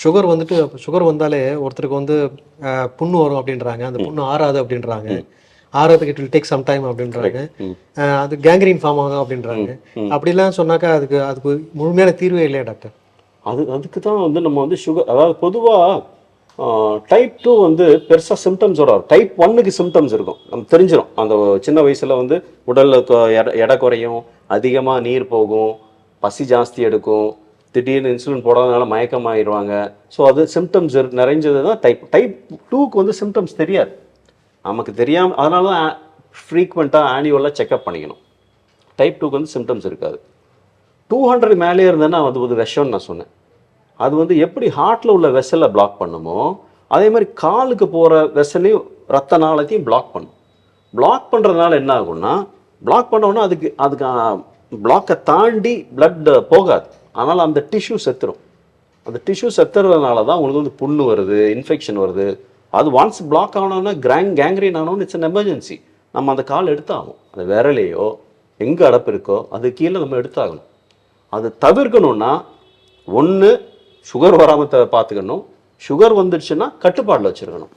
Sugar வந்துட்டு sugar வந்தாலே ஒருத்தருக்கு வந்து புண்ணு வரும் அப்படின்றாங்க. அந்த புண்ணு ஆறாது அப்படின்றாங்க. ஆறதுக்கு it will take some time அப்படின்றாங்க. அது கேங்க்ரீன் ஃபார்ம் ஆகும் அப்படின்றாங்க. அப்படிலாம் சொன்னாக்கா அதுக்கு அதுக்கு முழுமையான தீர்வே இல்லையா டாக்டர்? அதுக்கு தான் வந்து நம்ம வந்து சுகர், அதாவது பொதுவாக டைப் 2 வந்து பெருசாக சிம்டம்ஸ் வராது. டைப் 1க்கு சிம்டம்ஸ் இருக்கும், நம்ம தெரிஞ்சிடும். அந்த சின்ன வயசில் வந்து உடலில் எடை குறையும், அதிகமாக நீர் போகும், பசி ஜாஸ்தி எடுக்கும், திடீர்னு இன்சுலின் போடாதனால மயக்கமாகிடுவாங்க. ஸோ அது சிம்டம்ஸ் நிறைஞ்சது தான் டைப் 2க்கு வந்து சிம்டம்ஸ் தெரியாது, நமக்கு தெரியாமல். அதனால தான் ஃப்ரீக்வெண்ட்டாக ஆனுவலாக செக்அப் பண்ணிக்கணும். டைப் 2க்கு வந்து சிம்டம்ஸ் இருக்காது. 200 மேலே இருந்தேன்னா அது ஒரு விஷம்னு நான் சொன்னேன். அது வந்து எப்படி ஹார்ட்டில் உள்ள வெசலை பிளாக் பண்ணுமோ அதே மாதிரி காலுக்கு போகிற வெசலையும் ரத்த நாளத்தையும் பிளாக் பண்ணும். பிளாக் பண்ணுறதுனால என்ன ஆகும்னா, பிளாக் பண்ணோன்னா அதுக்கு பிளாக்கை தாண்டி பிளட் போகாது. அதனால் அந்த டிஷ்யூ செத்துரும். அந்த டிஷ்யூ செத்துறதுனால தான் உங்களுக்கு வந்து புண்ணு வருது, இன்ஃபெக்ஷன் வருது. அது ஒன்ஸ் பிளாக் ஆனோன்னா கேங்க்ரீன் ஆனோன்னு இட்ஸ் அன் எமர்ஜென்சி. நம்ம அந்த கால் எடுத்தாகும். அந்த விரலையோ எங்கே அடப்பு இருக்கோ அது கீழே நம்ம எடுத்தாகணும். அது தவிர்க்கணும்னா ஒன்று சுகர் வராமல் பார்த்துக்கணும். சுகர் வந்துடுச்சுன்னா கட்டுப்பாடில் வச்சுருக்கணும்.